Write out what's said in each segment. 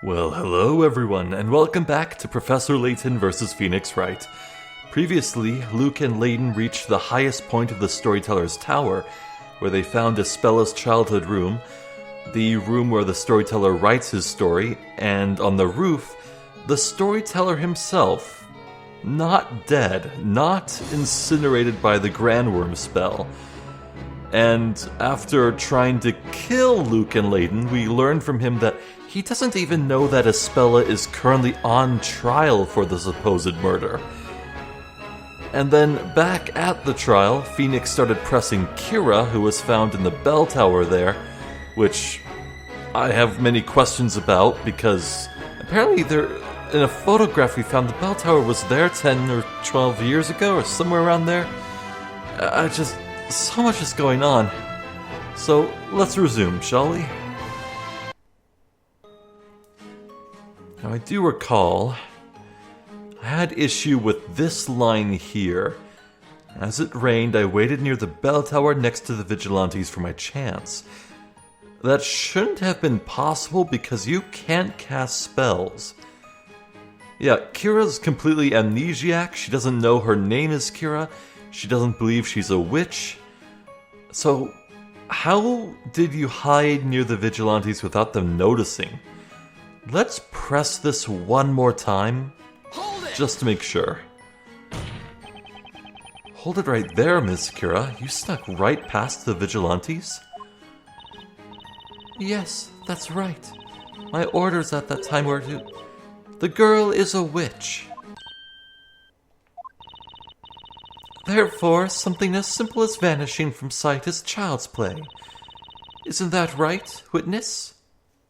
Well, hello everyone, and welcome back to Professor Layton vs. Phoenix Wright. Previously, Luke and Layton reached the highest point of the Storyteller's Tower, where they found Ispella's childhood room, the room where the storyteller writes his story, and on the roof, the storyteller himself. Not dead, not incinerated by the Grandworm spell. And after trying to kill Luke and Layton, we learn from him that he doesn't even know that Ispella is currently on trial for the supposed murder. And then, back at the trial, Phoenix started pressing Kira, who was found in the bell tower there, which I have many questions about, because apparently in a photograph we found the bell tower was there 10 or 12 years ago, or somewhere around there. So much is going on. So, let's resume, shall we? Now, I do recall I had issue with this line here. As it rained, I waited near the bell tower next to the vigilantes for my chance. That shouldn't have been possible because you can't cast spells. Yeah, Kira's completely amnesiac. She doesn't know her name is Kira. She doesn't believe she's a witch. So, how did you hide near the vigilantes without them noticing? Let's press this one more time, just to make sure. Hold it right there, Miss Kira. You snuck right past the vigilantes? Yes, that's right. My orders at that time were to... The girl is a witch. Therefore, something as simple as vanishing from sight is child's play. Isn't that right, witness?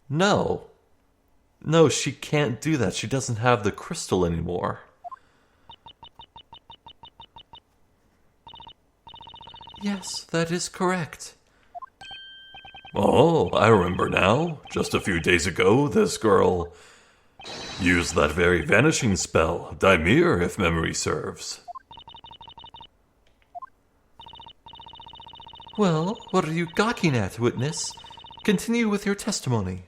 No. No, she can't do that. She doesn't have the crystal anymore. Yes, that is correct. Oh, I remember now. Just a few days ago, this girl used that very vanishing spell, Dimir, if memory serves. Well, what are you gawking at, witness? Continue with your testimony.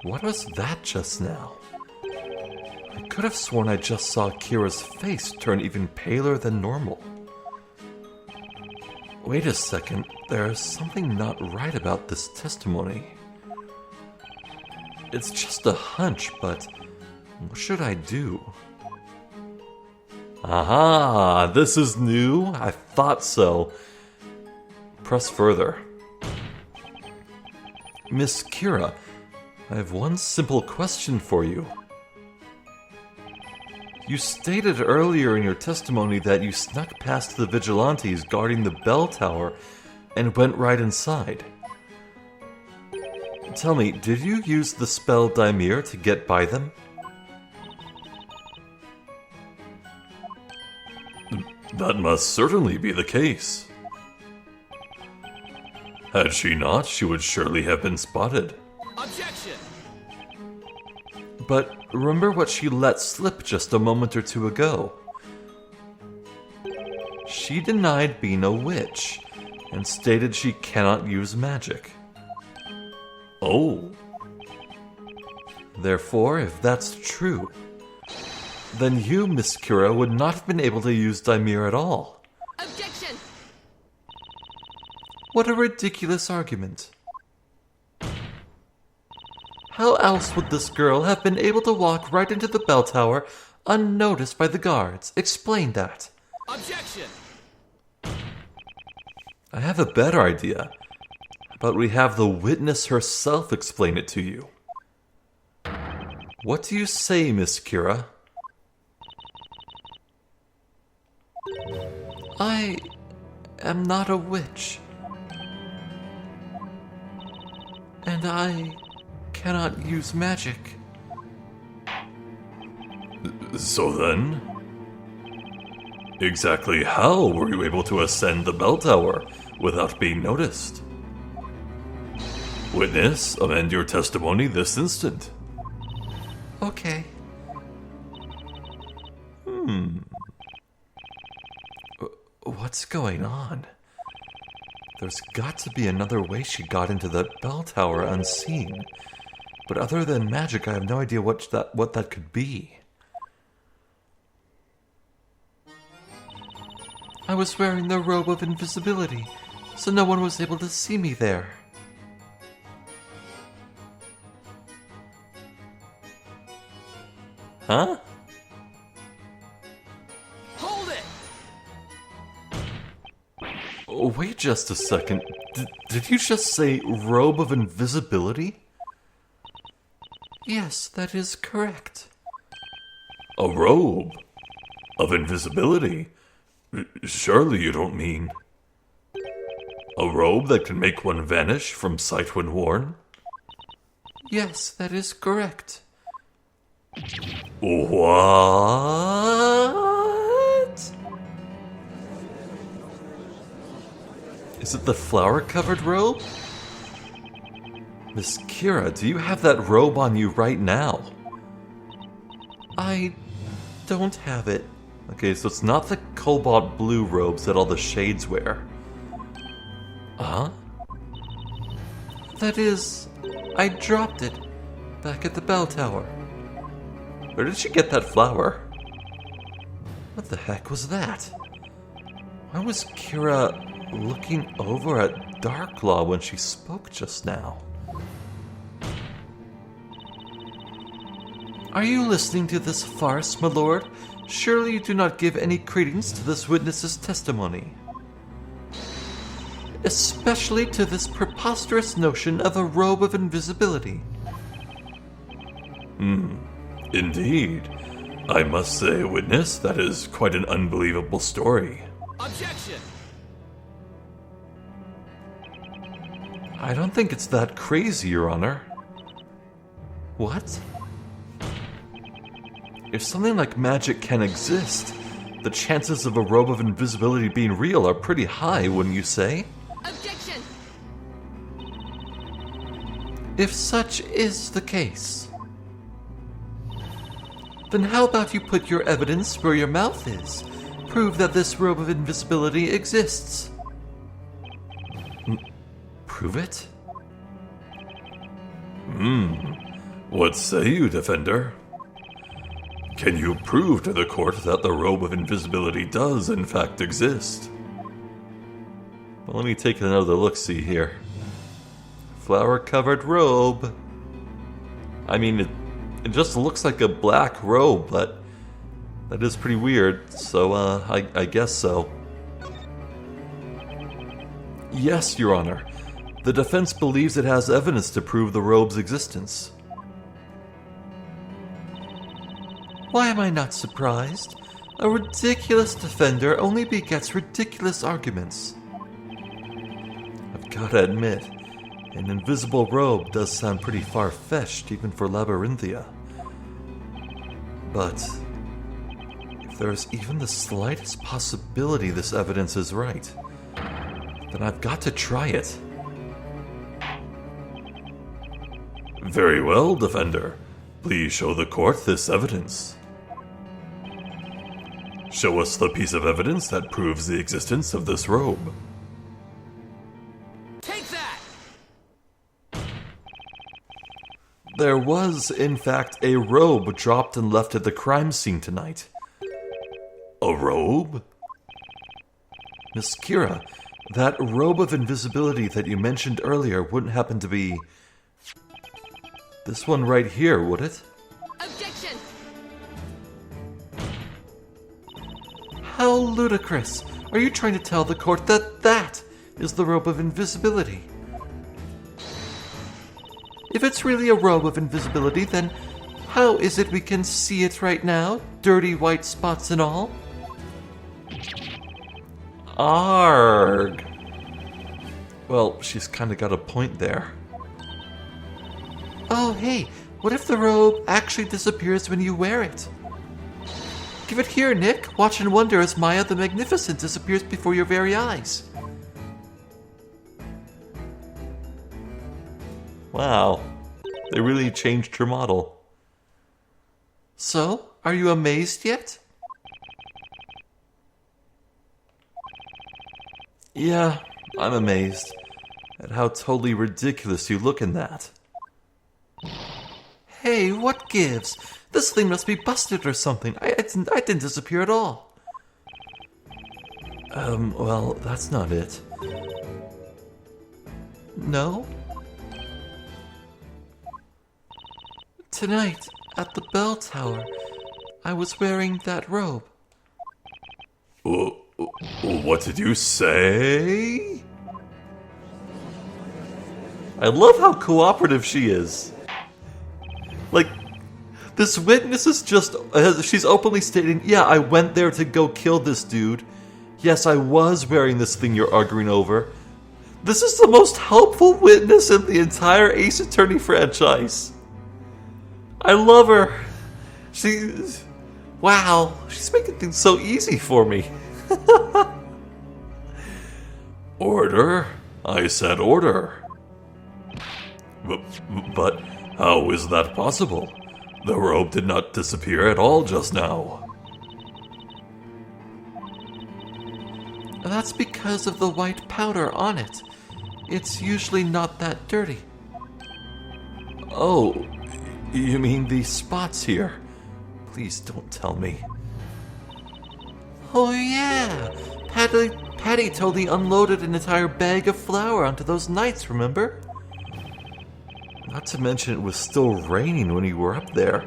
What was that just now? I could have sworn I just saw Kira's face turn even paler than normal. Wait a second, there's something not right about this testimony. It's just a hunch, but what should I do? Aha! This is new? I thought so. Press further. Miss Kira, I have one simple question for you. You stated earlier in your testimony that you snuck past the vigilantes guarding the bell tower and went right inside. Tell me, did you use the spell Dimir to get by them? That must certainly be the case. Had she not, she would surely have been spotted. Objection! But remember what she let slip just a moment or two ago. She denied being a witch, and stated she cannot use magic. Oh. Therefore, if that's true, then you, Miss Kira, would not have been able to use Dimir at all. Objection! What a ridiculous argument. How else would this girl have been able to walk right into the bell tower unnoticed by the guards? Explain that. Objection! I have a better idea, but we have the witness herself explain it to you. What do you say, Miss Kira? I am not a witch. And I cannot use magic. So then, exactly how were you able to ascend the bell tower without being noticed? Witness, amend your testimony this instant. Okay. What's going on? There's got to be another way she got into that bell tower unseen. But other than magic, I have no idea what that could be. I was wearing the robe of invisibility, so no one was able to see me there. Huh? Hold it! Oh, wait just a second. Did you just say robe of invisibility? Yes, that is correct. A robe of invisibility? Surely you don't mean a robe that can make one vanish from sight when worn? Yes, that is correct. What? Is it the flower-covered robe? Miss Kira, do you have that robe on you right now? I don't have it. Okay, so it's not the cobalt blue robes that all the shades wear. Huh? That is, I dropped it back at the bell tower. Where did she get that flower? What the heck was that? Why was Kira looking over at Darklaw when she spoke just now? Are you listening to this farce, my lord? Surely you do not give any credence to this witness's testimony. Especially to this preposterous notion of a robe of invisibility. Indeed. I must say, witness, that is quite an unbelievable story. Objection! I don't think it's that crazy, Your Honor. What? If something like magic can exist, the chances of a robe of invisibility being real are pretty high, wouldn't you say? Objection! If such is the case, then how about you put your evidence where your mouth is? Prove that this robe of invisibility exists. Prove it? What say you, defender? Can you prove to the court that the robe of invisibility does in fact exist? Well, let me take another look-see here. Flower-covered robe. I mean, it just looks like a black robe, but that is pretty weird, so I guess so. Yes, Your Honor. The defense believes it has evidence to prove the robe's existence. Why am I not surprised? A ridiculous defender only begets ridiculous arguments. I've gotta admit, an invisible robe does sound pretty far-fetched even for Labyrinthia. But if there's even the slightest possibility this evidence is right, then I've got to try it. Very well, defender. Please show the court this evidence. Show us the piece of evidence that proves the existence of this robe. Take that! There was, in fact, a robe dropped and left at the crime scene tonight. A robe? Miss Kira, that robe of invisibility that you mentioned earlier wouldn't happen to be this one right here, would it? Objection! How ludicrous! Are you trying to tell the court that that is the robe of invisibility? If it's really a robe of invisibility, then how is it we can see it right now, dirty white spots and all? Arg! Well, she's kinda got a point there. Oh, hey, what if the robe actually disappears when you wear it? Give it here, Nick. Watch and wonder as Maya the Magnificent disappears before your very eyes. Wow, they really changed her model. So, are you amazed yet? Yeah, I'm amazed at how totally ridiculous you look in that. Hey, what gives? This thing must be busted or something. I didn't disappear at all. Well, that's not it. No? Tonight, at the bell tower, I was wearing that robe. What did you say? I love how cooperative she is. Like, this witness is just... she's openly stating, yeah, I went there to go kill this dude. Yes, I was wearing this thing you're arguing over. This is the most helpful witness in the entire Ace Attorney franchise. I love her. Wow, she's making things so easy for me. Order? I said order. But how is that possible? The robe did not disappear at all just now. That's because of the white powder on it. It's usually not that dirty. Oh, you mean these spots here? Please don't tell me. Oh yeah, Patty totally unloaded an entire bag of flour onto those knights, remember? Not to mention it was still raining when we were up there.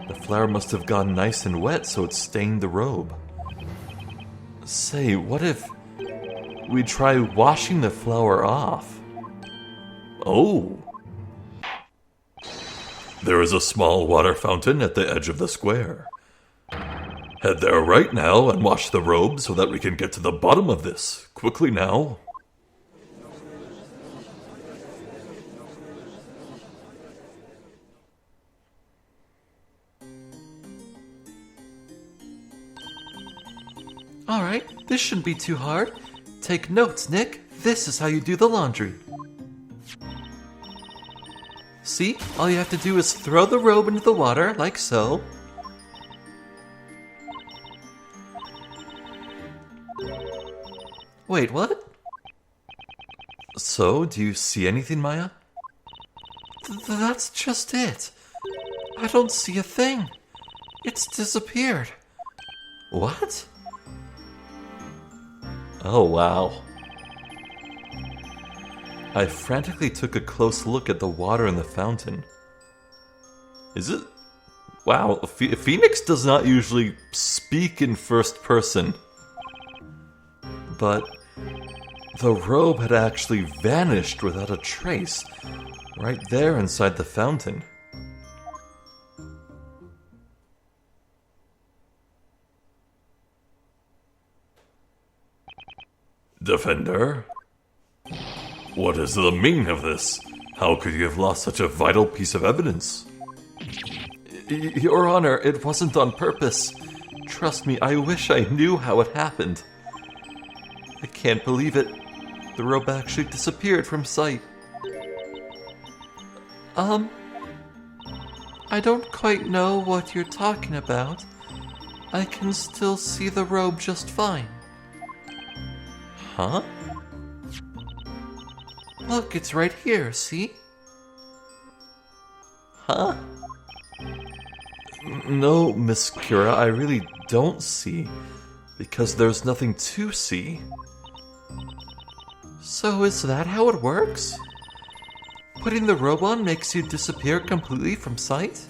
The flour must have gone nice and wet, so it stained the robe. Say, what if we try washing the flour off? Oh. There is a small water fountain at the edge of the square. Head there right now and wash the robe so that we can get to the bottom of this. Quickly now. Alright, this shouldn't be too hard. Take notes, Nick. This is how you do the laundry. See? All you have to do is throw the robe into the water, like so. Wait, what? So, do you see anything, Maya? That's just it. I don't see a thing. It's disappeared. What? Oh, wow. I frantically took a close look at the water in the fountain. Is it? Wow, Phoenix does not usually speak in first person. But the robe had actually vanished without a trace, right there inside the fountain. Defender? What is the meaning of this? How could you have lost such a vital piece of evidence? Your Honor, it wasn't on purpose. Trust me, I wish I knew how it happened. I can't believe it. The robe actually disappeared from sight. I don't quite know what you're talking about. I can still see the robe just fine. Huh? Look, it's right here, see? Huh? No, Miss Kira, I really don't see, because there's nothing to see. So is that how it works? Putting the robe on makes you disappear completely from sight?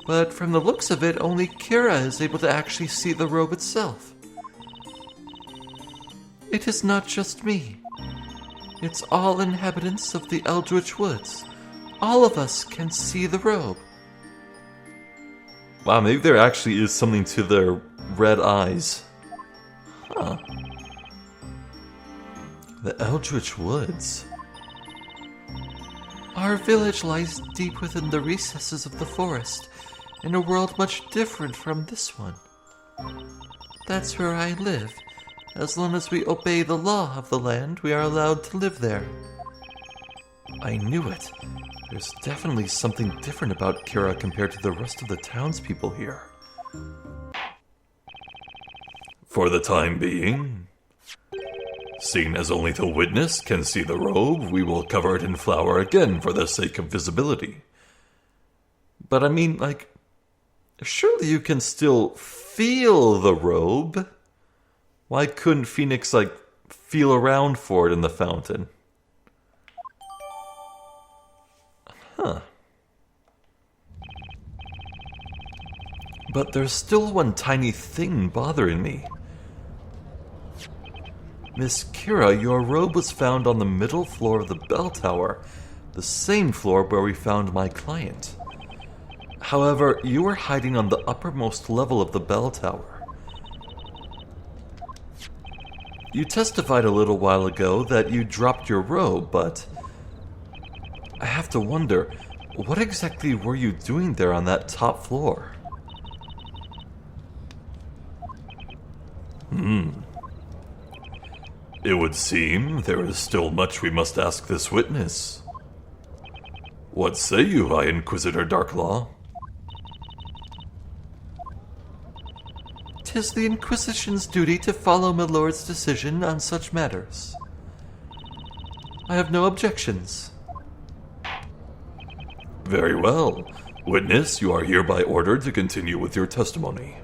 But from the looks of it, only Kira is able to actually see the robe itself. It is not just me. It's all inhabitants of the Eldritch Woods. All of us can see the robe. Wow, maybe there actually is something to their red eyes. Huh. The Eldritch Woods. Our village lies deep within the recesses of the forest, in a world much different from this one. That's where I live. As long as we obey the law of the land, we are allowed to live there. I knew it. There's definitely something different about Kira compared to the rest of the townspeople here. For the time being, seeing as only the witness can see the robe, we will cover it in flour again for the sake of visibility. But I mean, like, surely you can still feel the robe. Why couldn't Phoenix, like, feel around for it in the fountain? Huh. But there's still one tiny thing bothering me. Miss Kira, your robe was found on the middle floor of the bell tower, the same floor where we found my client. However, you were hiding on the uppermost level of the bell tower. You testified a little while ago that you dropped your robe, but I have to wonder, what exactly were you doing there on that top floor? It would seem there is still much we must ask this witness. What say you, High Inquisitor Darklaw? 'Tis the Inquisition's duty to follow my lord's decision on such matters. I have no objections. Very well. Witness, you are hereby ordered to continue with your testimony.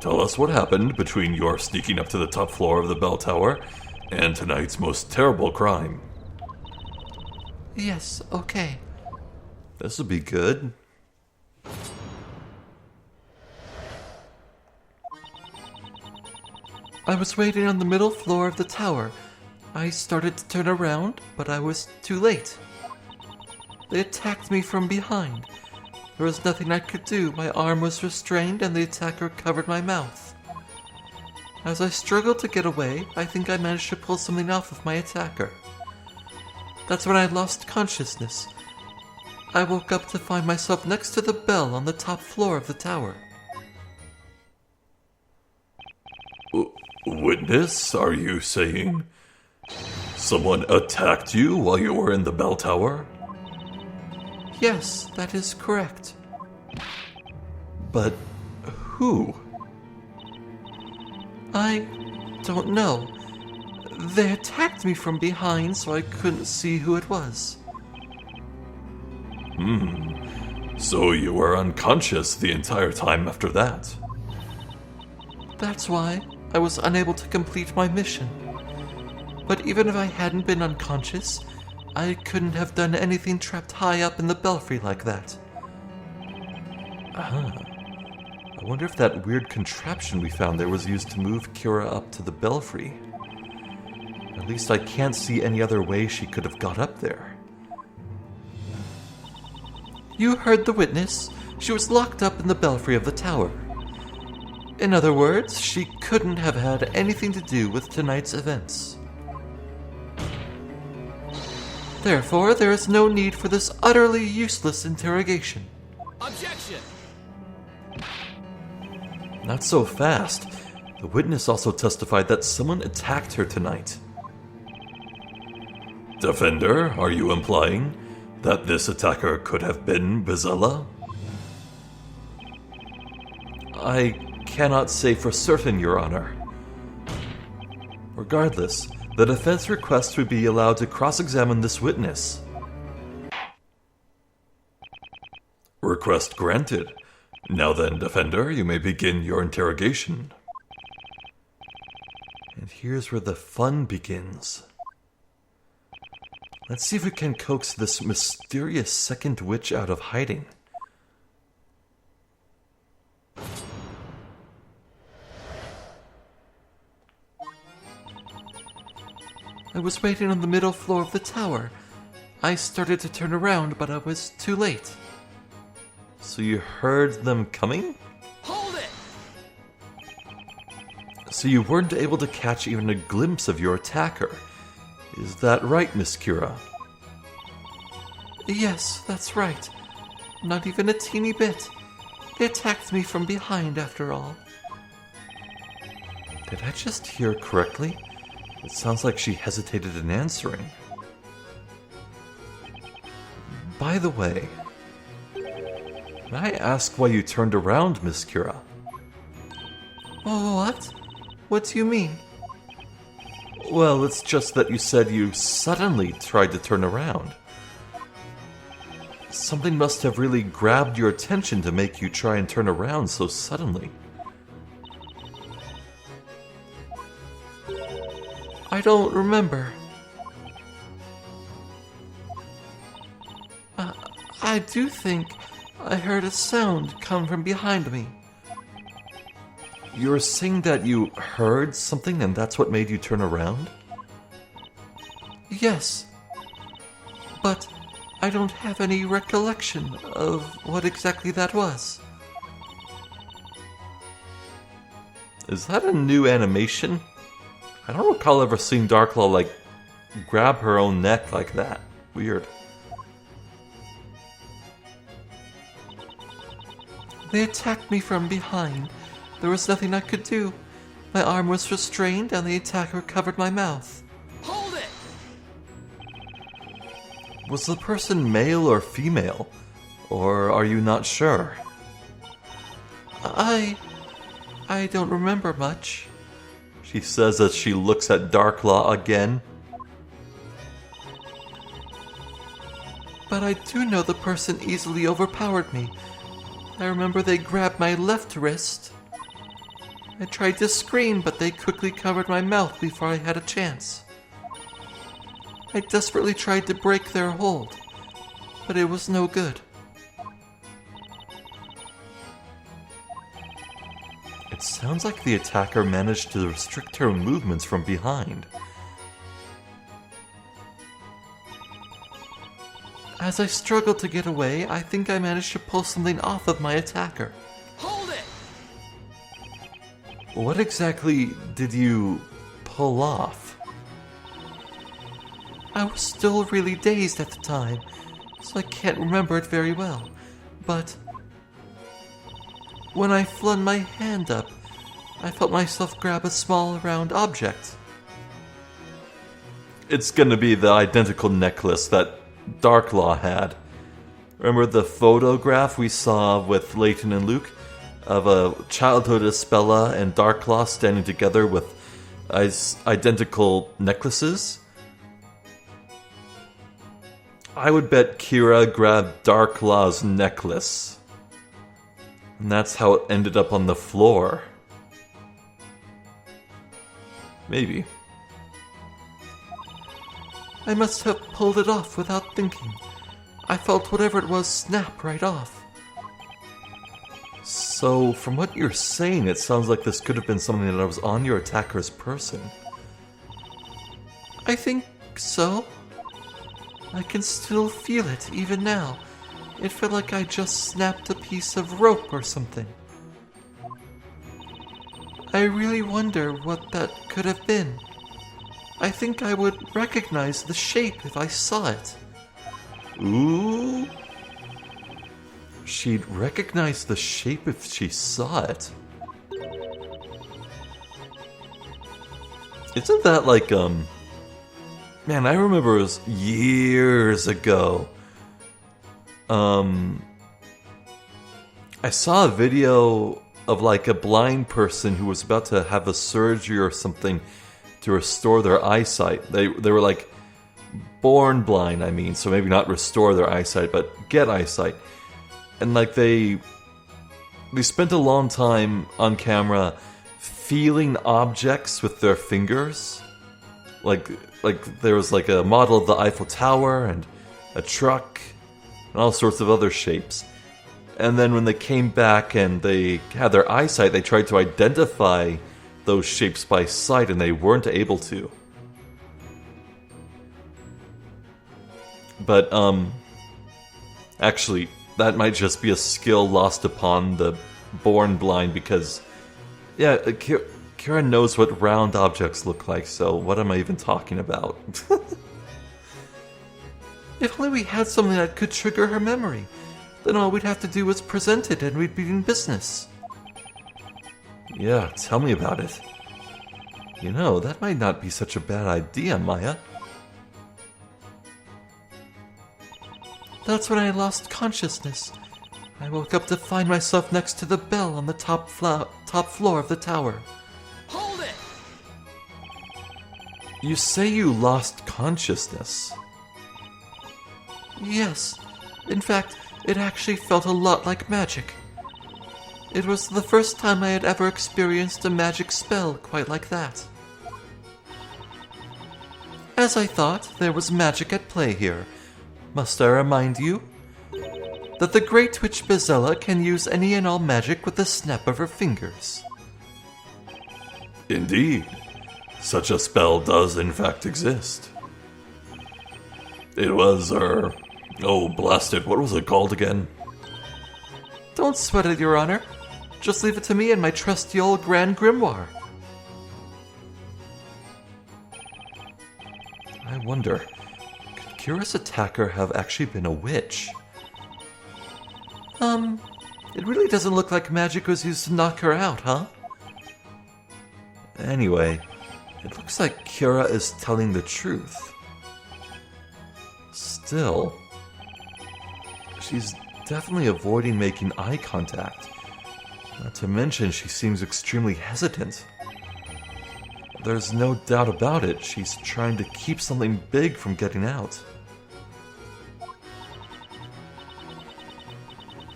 Tell us what happened between your sneaking up to the top floor of the bell tower and tonight's most terrible crime. Yes, okay. This'll be good. I was waiting on the middle floor of the tower. I started to turn around, but I was too late. They attacked me from behind. There was nothing I could do. My arm was restrained and the attacker covered my mouth. As I struggled to get away, I think I managed to pull something off of my attacker. That's when I lost consciousness. I woke up to find myself next to the bell on the top floor of the tower. Witness, are you saying someone attacked you while you were in the bell tower? Yes, that is correct. But who? I don't know. They attacked me from behind, so I couldn't see who it was. So you were unconscious the entire time after that? That's why I was unable to complete my mission. But even if I hadn't been unconscious, I couldn't have done anything trapped high up in the belfry like that. I wonder if that weird contraption we found there was used to move Kira up to the belfry. At least I can't see any other way she could have got up there. You heard the witness. She was locked up in the belfry of the tower. In other words, she couldn't have had anything to do with tonight's events. Therefore, there is no need for this utterly useless interrogation. Objection! Not so fast. The witness also testified that someone attacked her tonight. Defender, are you implying that this attacker could have been Bizella? I cannot say for certain, Your Honor. Regardless, the defense requests we be allowed to cross-examine this witness. Request granted. Now then, defender, you may begin your interrogation. And here's where the fun begins. Let's see if we can coax this mysterious second witch out of hiding. I was waiting on the middle floor of the tower. I started to turn around, but I was too late. So you heard them coming? Hold it! So you weren't able to catch even a glimpse of your attacker. Is that right, Miss Kira? Yes, that's right. Not even a teeny bit. They attacked me from behind, after all. Did I just hear correctly? It sounds like she hesitated in answering. By the way, may I ask why you turned around, Miss Kira? Oh, what? What do you mean? Well, it's just that you said you suddenly tried to turn around. something must have really grabbed your attention to make you try and turn around so suddenly. I don't remember. I do think I heard a sound come from behind me. You're saying that you heard something and that's what made you turn around? Yes, but I don't have any recollection of what exactly that was. Is that a new animation? I don't recall ever seeing Darklaw, grab her own neck like that. Weird. They attacked me from behind. There was nothing I could do. My arm was restrained and the attacker covered my mouth. Hold it! Was the person male or female? Or are you not sure? I don't remember much. She says as she looks at Darklaw again. But I do know the person easily overpowered me. I remember they grabbed my left wrist. I tried to scream, but they quickly covered my mouth before I had a chance. I desperately tried to break their hold, but it was no good. It sounds like the attacker managed to restrict her movements from behind. As I struggled to get away, I think I managed to pull something off of my attacker. Hold it! What exactly did you pull off? I was still really dazed at the time, so I can't remember it very well. But when I flung my hand up, I felt myself grab a small round object. It's gonna be the identical necklace that Darklaw had. Remember the photograph we saw with Layton and Luke of a childhood Espella and Darklaw standing together with identical necklaces? I would bet Kira grabbed Darklaw's necklace. And that's how it ended up on the floor. Maybe. I must have pulled it off without thinking. I felt whatever it was snap right off. So, from what you're saying, it sounds like this could have been something that was on your attacker's person. I think so. I can still feel it, even now. It felt like I just snapped a piece of rope or something. I really wonder what that could have been. I think I would recognize the shape if I saw it. Ooh. She'd recognize the shape if she saw it. Isn't that like, man, I remember it was years ago. I saw a video of like a blind person who was about to have a surgery or something to restore their eyesight. They were like born blind, I mean, so maybe not restore their eyesight, but get eyesight. And like they spent a long time on camera feeling objects with their fingers. Like there was like a model of the Eiffel Tower and a truck and all sorts of other shapes. And then when they came back and they had their eyesight, they tried to identify those shapes by sight, and they weren't able to. But, actually, that might just be a skill lost upon the born blind, because, yeah, Kira knows what round objects look like, so what am I even talking about? If only we had something that could trigger her memory. Then all we'd have to do was present it and we'd be in business. Yeah, tell me about it. You know, that might not be such a bad idea, Maya. That's when I lost consciousness. I woke up to find myself next to the bell on the top floor of the tower. Hold it! You say you lost consciousness. Yes, In fact, it actually felt a lot like magic. It was the first time I had ever experienced a magic spell quite like that. As I thought, there was magic at play here. Must I remind you that the Great Witch Bezella can use any and all magic with the snap of her fingers. Indeed, such a spell does in fact exist. It was, oh blast it, what was it called again? Don't sweat it, Your Honor. Just leave it to me and my trusty old Grand Grimoire. I wonder, could Kira's attacker have actually been a witch? It really doesn't look like magic was used to knock her out, huh? Anyway, it looks like Kira is telling the truth. Still, she's definitely avoiding making eye contact. Not to mention, she seems extremely hesitant. There's no doubt about it, she's trying to keep something big from getting out.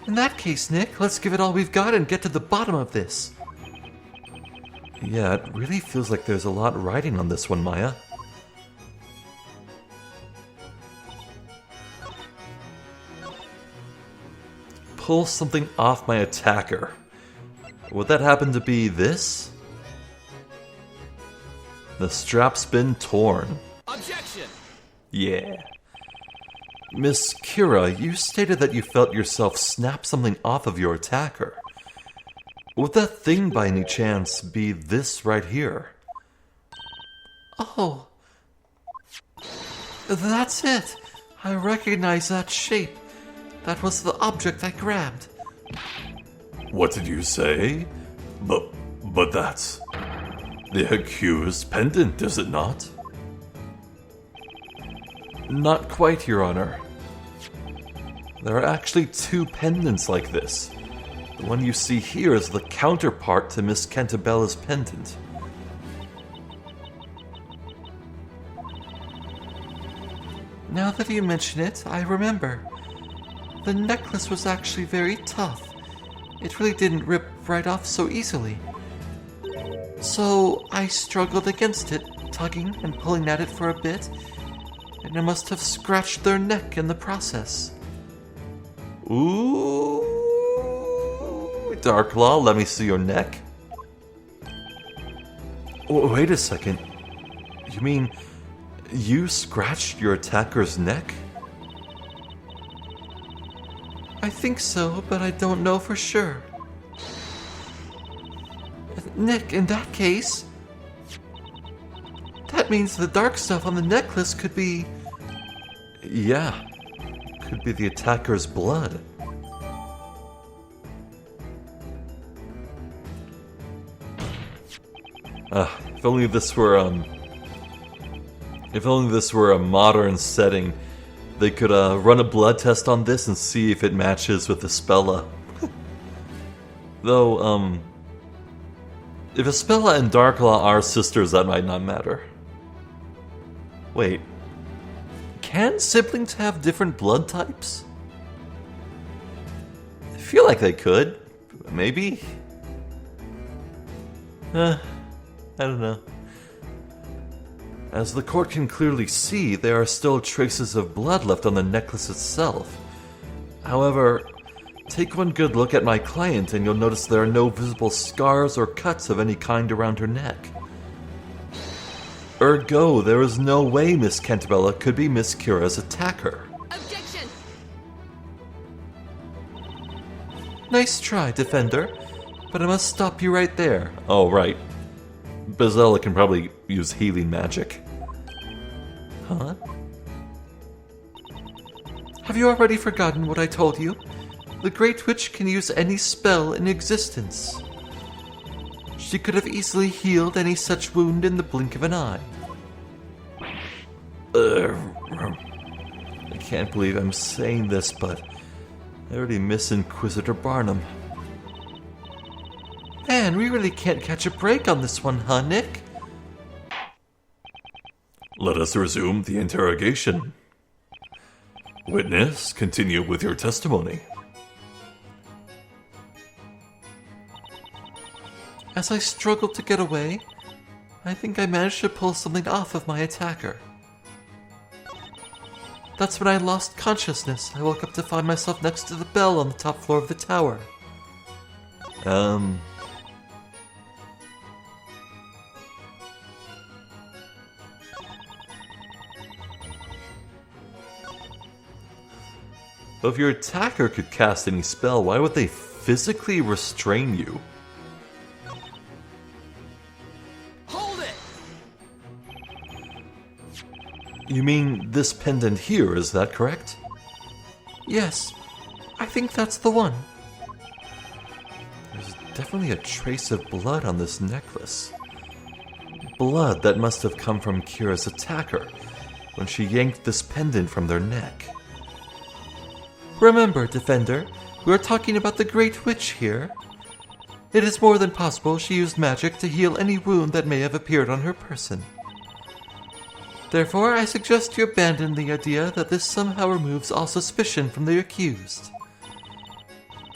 In that case, Nick, let's give it all we've got and get to the bottom of this. Yeah, it really feels like there's a lot riding on this one, Maya. Pull something off my attacker. Would that happen to be this? The strap's been torn. Objection! Yeah. Miss Kira, you stated that you felt yourself snap something off of your attacker. Would that thing by any chance be this right here? Oh. That's it. I recognize that shape. That was the object I grabbed. What did you say? But that's the accused pendant, is it not? Not quite, Your Honor. There are actually two pendants like this. The one you see here is the counterpart to Miss Cantabella's pendant. Now that you mention it, I remember. The necklace was actually very tough. It really didn't rip right off so easily. So I struggled against it, tugging and pulling at it for a bit, and I must have scratched their neck in the process. Ooh, Darklaw, let me see your neck. Oh, wait a second. You mean you scratched your attacker's neck? I think so, but I don't know for sure. Nick, in that case, that means the dark stuff on the necklace could be... Yeah, could be the attacker's blood. If only this were a modern setting, they could run a blood test on this and see if it matches with Espella. Though, if Espella and Darklaw are sisters, that might not matter. Wait, can siblings have different blood types? I feel like they could. Maybe? I don't know. As the court can clearly see, there are still traces of blood left on the necklace itself. However, take one good look at my client and you'll notice there are no visible scars or cuts of any kind around her neck. Ergo, there is no way Miss Cantabella could be Miss Kira's attacker. Objection! Nice try, Defender, but I must stop you right there. Oh, right. Bezella can probably use healing magic. Huh? Have you already forgotten what I told you? The Great Witch can use any spell in existence. She could have easily healed any such wound in the blink of an eye. I can't believe I'm saying this, but I already miss Inquisitor Barnum. Man, we really can't catch a break on this one, huh, Nick? Let us resume the interrogation. Witness, continue with your testimony. As I struggled to get away, I think I managed to pull something off of my attacker. That's when I lost consciousness. I woke up to find myself next to the bell on the top floor of the tower. If your attacker could cast any spell, why would they physically restrain you? Hold it! You mean this pendant here, is that correct? Yes, I think that's the one. There's definitely a trace of blood on this necklace. Blood that must have come from Kira's attacker when she yanked this pendant from their neck. Remember, Defender, we are talking about the Great Witch here. It is more than possible she used magic to heal any wound that may have appeared on her person. Therefore, I suggest you abandon the idea that this somehow removes all suspicion from the accused.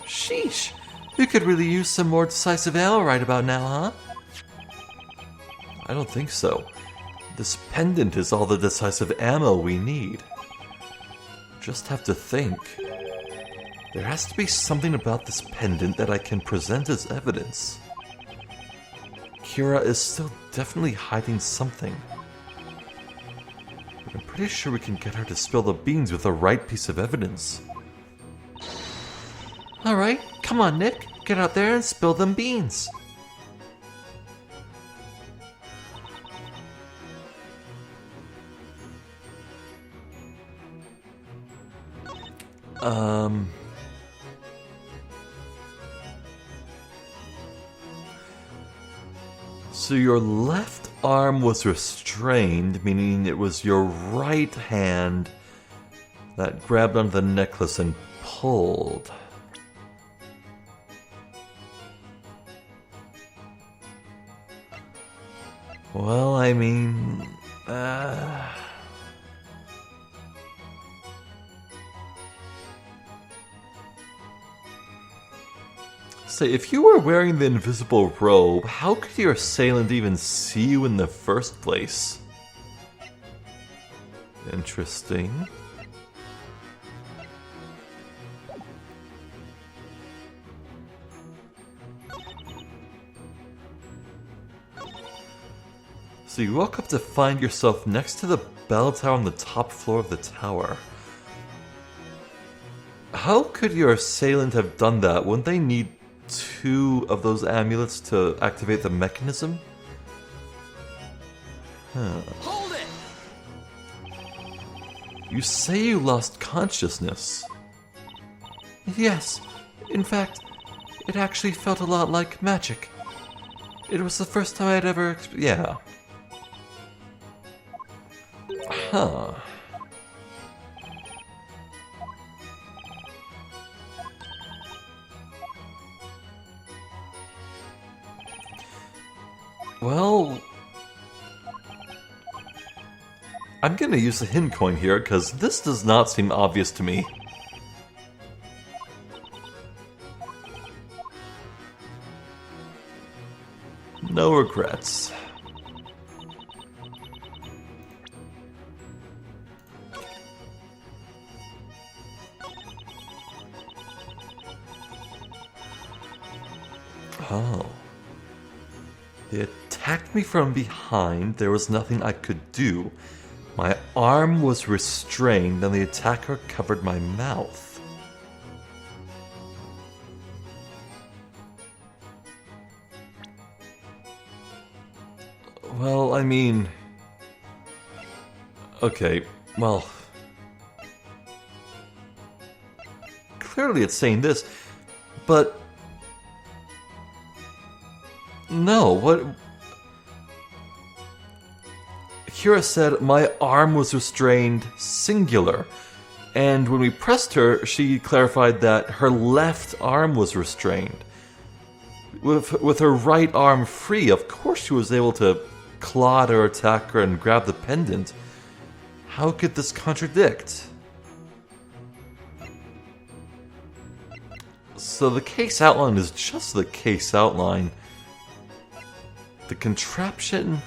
Sheesh, you could really use some more decisive ammo right about now, huh? I don't think so. This pendant is all the decisive ammo we need. Just have to think. There has to be something about this pendant that I can present as evidence. Kira is still definitely hiding something. But I'm pretty sure we can get her to spill the beans with the right piece of evidence. Alright, come on, Nick. Get out there and spill them beans. So your left arm was restrained, meaning it was your right hand that grabbed onto the necklace and pulled. Well, I mean... Say, if you were wearing the invisible robe, how could your assailant even see you in the first place? Interesting. So you woke up to find yourself next to the bell tower on the top floor of the tower. How could your assailant have done that? Wouldn't they need 2 of those amulets to activate the mechanism? Hold it! You say you lost consciousness. Yes, in fact, it actually felt a lot like magic. It was the first time I'd ever Yeah. Huh. Well, I'm gonna use the hint coin here because this does not seem obvious to me. No regrets. Oh. They attacked me from behind. There was nothing I could do. My arm was restrained and the attacker covered my mouth. Well, I mean... Okay, well... Clearly it's saying this, but... No, what... Kira said my arm was restrained, singular. And when we pressed her, she clarified that her left arm was restrained. With her right arm free, of course she was able to claw at her attacker and grab the pendant. How could this contradict? So the case outline is just the case outline. The contraption...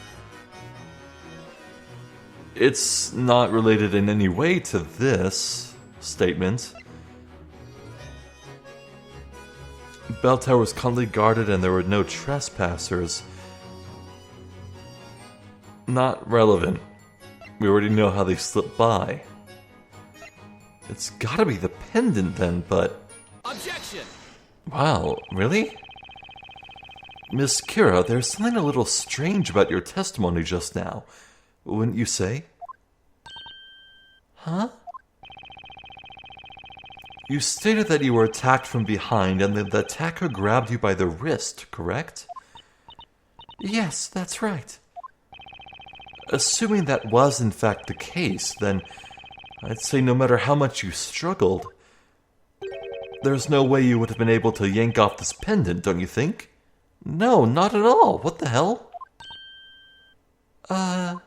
It's not related in any way to this statement. Bell Tower was constantly guarded and there were no trespassers. Not relevant. We already know how they slipped by. It's gotta be the pendant then, but... Objection! Wow, really? Miss Kira, there's something a little strange about your testimony just now. Wouldn't you say? Huh? You stated that you were attacked from behind and that the attacker grabbed you by the wrist, correct? Yes, that's right. Assuming that was in fact the case, then I'd say no matter how much you struggled, there's no way you would have been able to yank off this pendant, don't you think? No, not at all. What the hell? The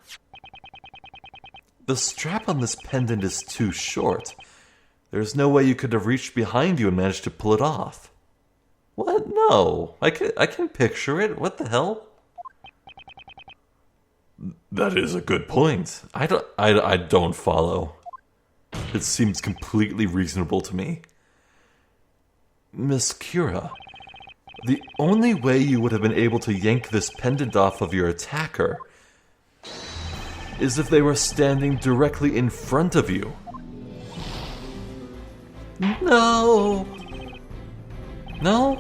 strap on this pendant is too short. There's no way you could have reached behind you and managed to pull it off. What? No. I can picture it. What the hell? That is a good point. I don't follow. It seems completely reasonable to me. Miss Kira, the only way you would have been able to yank this pendant off of your attacker is if they were standing directly in front of you. No. No?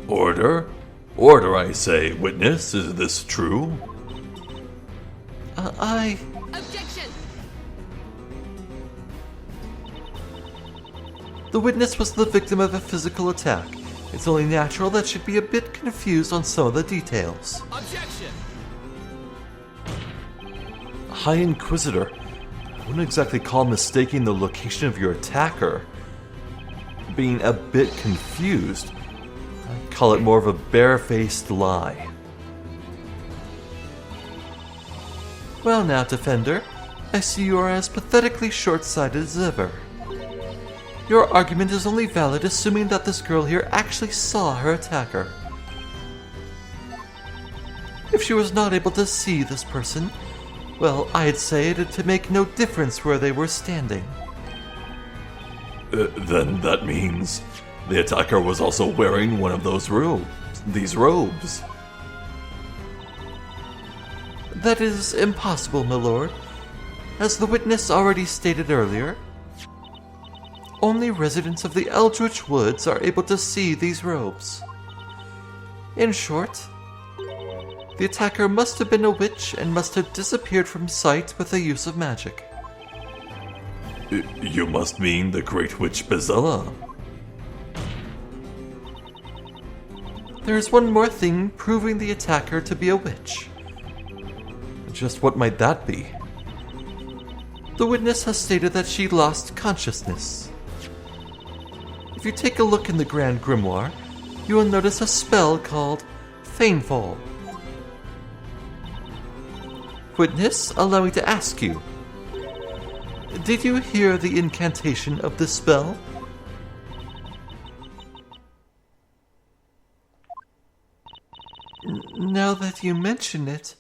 Order? Order, I say. Witness, is this true? Objection! The witness was the victim of a physical attack. It's only natural that she'd be a bit confused on some of the details. Objection! High Inquisitor, I wouldn't exactly call mistaking the location of your attacker being a bit confused. I'd call it more of a barefaced lie. Well now, Defender, I see you are as pathetically short-sighted as ever. Your argument is only valid assuming that this girl here actually saw her attacker. If she was not able to see this person, well, I'd say it'd make no difference where they were standing. Then that means the attacker was also wearing one of those robes. These robes. That is impossible, my lord. As the witness already stated earlier, only residents of the Eldritch Woods are able to see these robes. In short, the attacker must have been a witch and must have disappeared from sight with the use of magic. You must mean the Great Witch Bezella. There is one more thing proving the attacker to be a witch. Just what might that be? The witness has stated that she lost consciousness. If you take a look in the Grand Grimoire, you will notice a spell called Feign-Fall. Witness, allow me to ask you. Did you hear the incantation of this spell? Now that you mention it,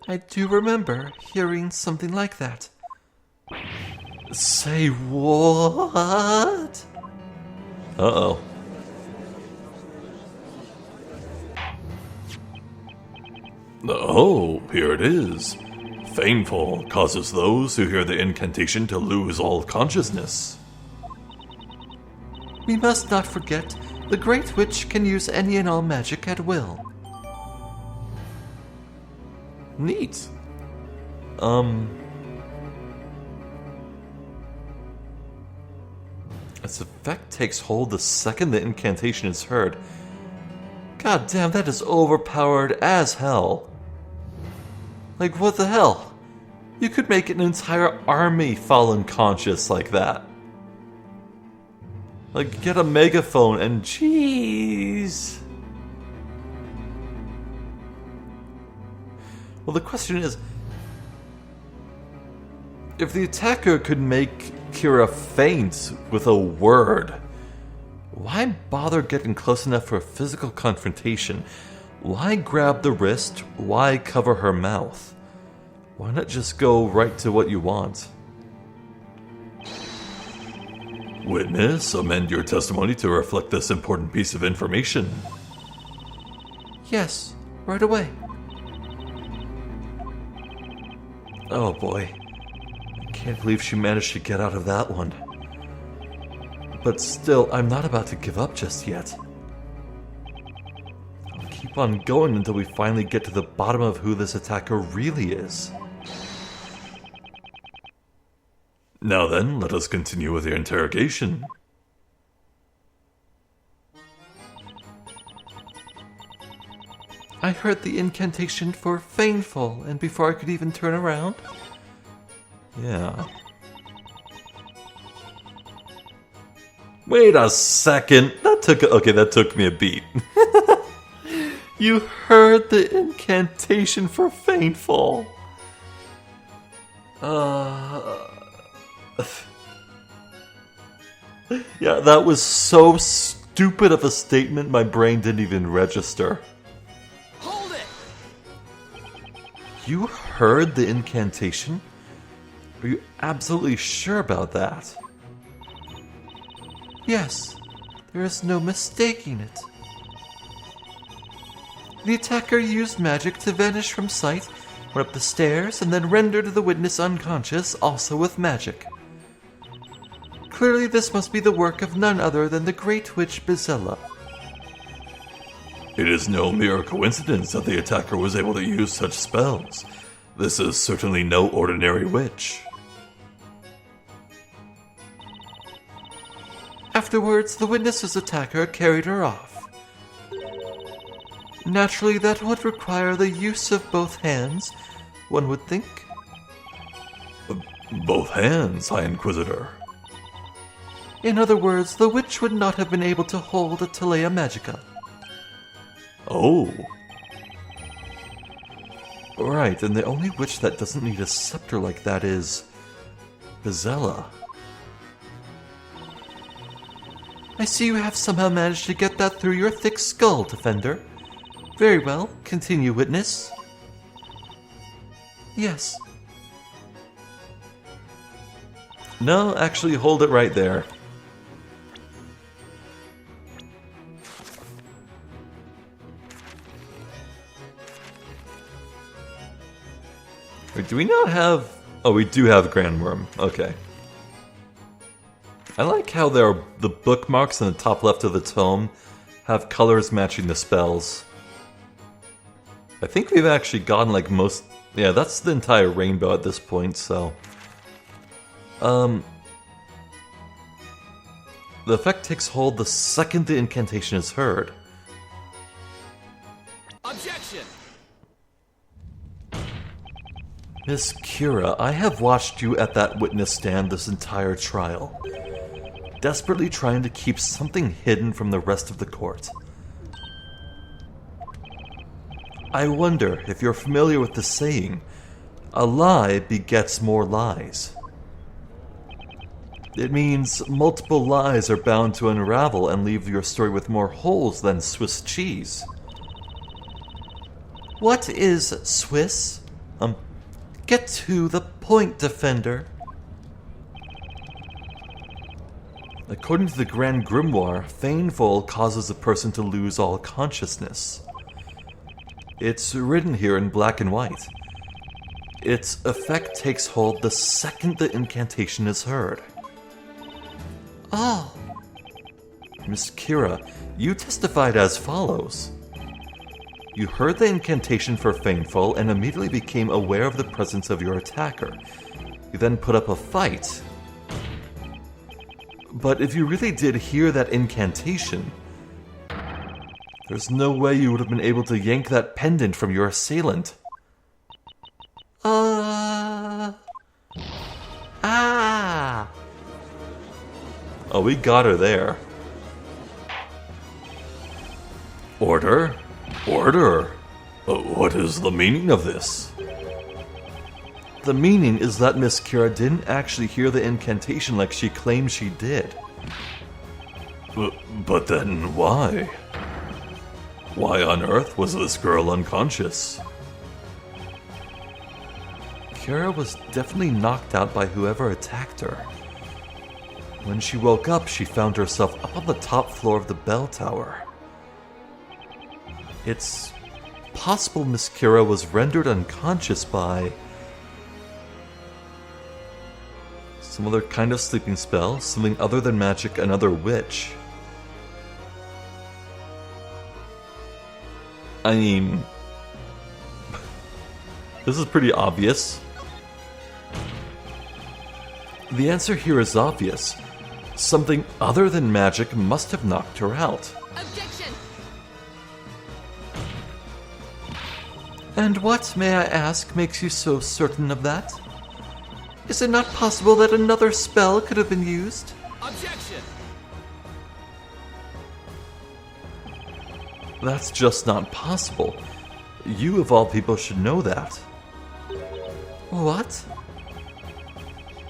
I do remember hearing something like that. Say what? Uh-oh. Oh, here it is. Feign-Fall causes those who hear the incantation to lose all consciousness. We must not forget, the Great Witch can use any and all magic at will. Neat. Its effect takes hold the second the incantation is heard. God damn, that is overpowered as hell. Like, what the hell? You could make an entire army fall unconscious like that. Like, get a megaphone and jeez. Well, the question is, if the attacker could make Kira faint with a word. Why bother getting close enough for a physical confrontation? Why grab the wrist? Why cover her mouth? Why not just go right to what you want? Witness, amend your testimony to reflect this important piece of information. Yes, right away. Oh boy. I can't believe she managed to get out of that one. But still, I'm not about to give up just yet. I'll keep on going until we finally get to the bottom of who this attacker really is. Now then, let us continue with your interrogation. I heard the incantation for Fainful, and before I could even turn around... Yeah. Wait a second. That took me a beat. You heard the incantation for Fainful. Yeah, that was so stupid of a statement my brain didn't even register. Hold it! You heard the incantation? Are you absolutely sure about that? Yes, there is no mistaking it. The attacker used magic to vanish from sight, went up the stairs, and then rendered the witness unconscious, also with magic. Clearly this must be the work of none other than the great witch Bizella. It is no mere coincidence that the attacker was able to use such spells. This is certainly no ordinary witch. Afterwards, the witness's attacker carried her off. Naturally, that would require the use of both hands, one would think. Both hands, High Inquisitor. In other words, the witch would not have been able to hold a Telea Magica. Oh. Right, and the only witch that doesn't need a scepter like that is... Bizella. I see you have somehow managed to get that through your thick skull, Defender. Very well, continue, witness. Yes. No, actually hold it right there. Wait, do we not have... Oh, we do have Grand Worm. Okay. I like how the bookmarks in the top left of the tome have colors matching the spells. I think we've actually gotten like most... Yeah, that's the entire rainbow at this point, so... The effect takes hold the second the incantation is heard. Objection! Miss Kira, I have watched you at that witness stand this entire trial, desperately trying to keep something hidden from the rest of the court. I wonder if you're familiar with the saying, a lie begets more lies. It means multiple lies are bound to unravel and leave your story with more holes than Swiss cheese. What is Swiss? Get to the point, Defender. According to the Grand Grimoire, Fainful causes a person to lose all consciousness. It's written here in black and white. Its effect takes hold the second the incantation is heard. Oh. Miss Kira, you testified as follows. You heard the incantation for Fainful and immediately became aware of the presence of your attacker. You then put up a fight. But if you really did hear that incantation, there's no way you would have been able to yank that pendant from your assailant. Ah. Oh, we got her there. Order? Order? What is the meaning of this? The meaning is that Miss Kira didn't actually hear the incantation like she claimed she did. But then why? Why on earth was this girl unconscious? Kira was definitely knocked out by whoever attacked her. When she woke up, she found herself up on the top floor of the bell tower. It's possible Miss Kira was rendered unconscious by some other kind of sleeping spell, something other than magic, another witch. I mean, this is pretty obvious. The answer here is obvious. Something other than magic must have knocked her out. Objection! And what, may I ask, makes you so certain of that? Is it not possible that another spell could have been used? Objection! That's just not possible. You, of all people, should know that. What?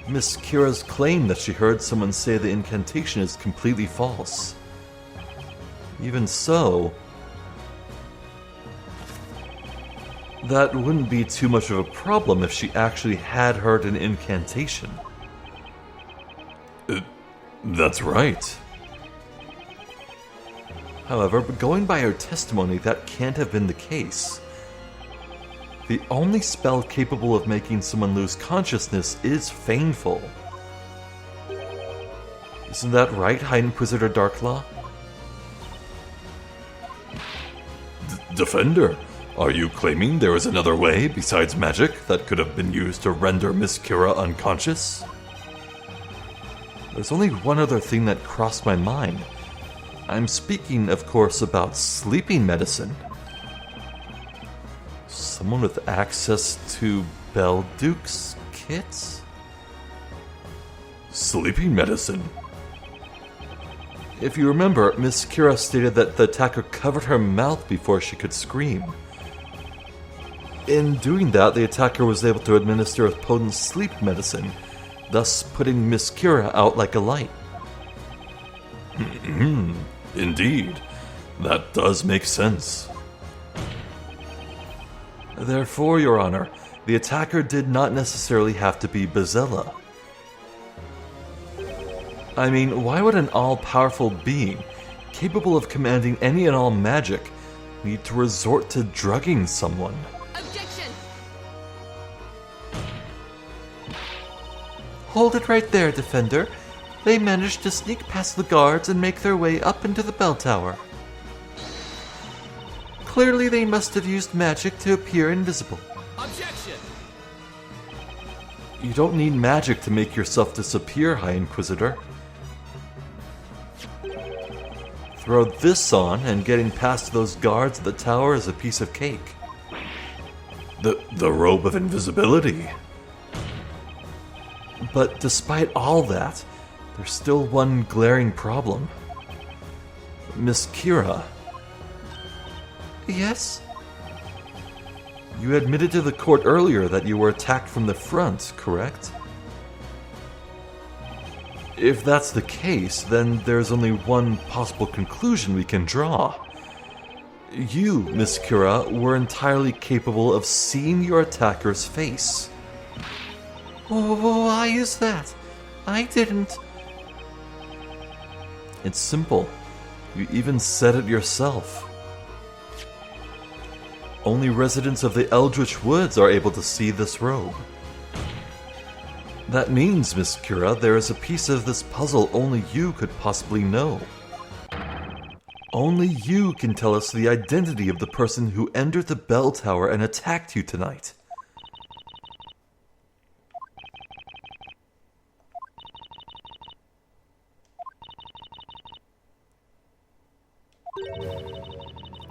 Miss Kira's claim that she heard someone say the incantation is completely false. Even so, that wouldn't be too much of a problem if she actually had heard an incantation. That's right. However, going by her testimony, that can't have been the case. The only spell capable of making someone lose consciousness is Feign-ful. Isn't that right, High Inquisitor Darklaw? Defender, are you claiming there is another way besides magic that could have been used to render Miss Kira unconscious? There's only one other thing that crossed my mind. I'm speaking, of course, about sleeping medicine. Someone with access to Belduke's kits? Sleeping medicine? If you remember, Miss Kira stated that the attacker covered her mouth before she could scream. In doing that, the attacker was able to administer a potent sleep medicine, thus putting Miss Kira out like a light. Indeed, that does make sense. Therefore, Your Honor, the attacker did not necessarily have to be Bezella. I mean, why would an all-powerful being, capable of commanding any and all magic, need to resort to drugging someone? Objection! Hold it right there, Defender. They managed to sneak past the guards and make their way up into the bell tower. Clearly, they must have used magic to appear invisible. Objection! You don't need magic to make yourself disappear, High Inquisitor. Throw this on, and getting past those guards at the tower is a piece of cake. The robe of invisibility. But despite all that, there's still one glaring problem. Miss Kira. Yes? You admitted to the court earlier that you were attacked from the front, correct? If that's the case, then there's only one possible conclusion we can draw. You, Miss Kira, were entirely capable of seeing your attacker's face. Oh, why is that? I didn't... It's simple. You even said it yourself. Only residents of the Eldritch Woods are able to see this robe. That means, Miss Kira, there is a piece of this puzzle only you could possibly know. Only you can tell us the identity of the person who entered the bell tower and attacked you tonight.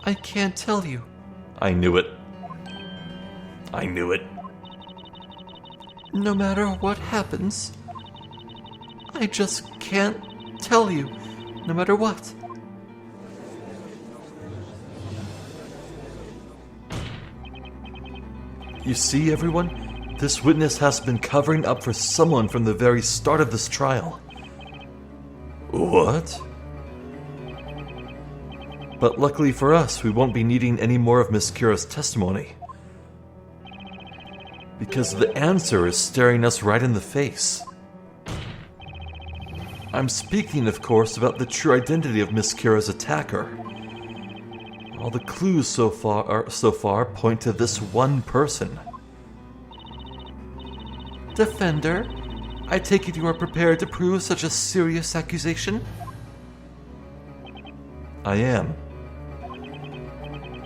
I can't tell you. I knew it. I knew it. No matter what happens, I just can't tell you, no matter what. You see, everyone? This witness has been covering up for someone from the very start of this trial. What? But luckily for us, we won't be needing any more of Miss Kira's testimony. Because the answer is staring us right in the face. I'm speaking, of course, about the true identity of Miss Kira's attacker. All the clues so far point to this one person. Defender, I take it you are prepared to prove such a serious accusation? I am.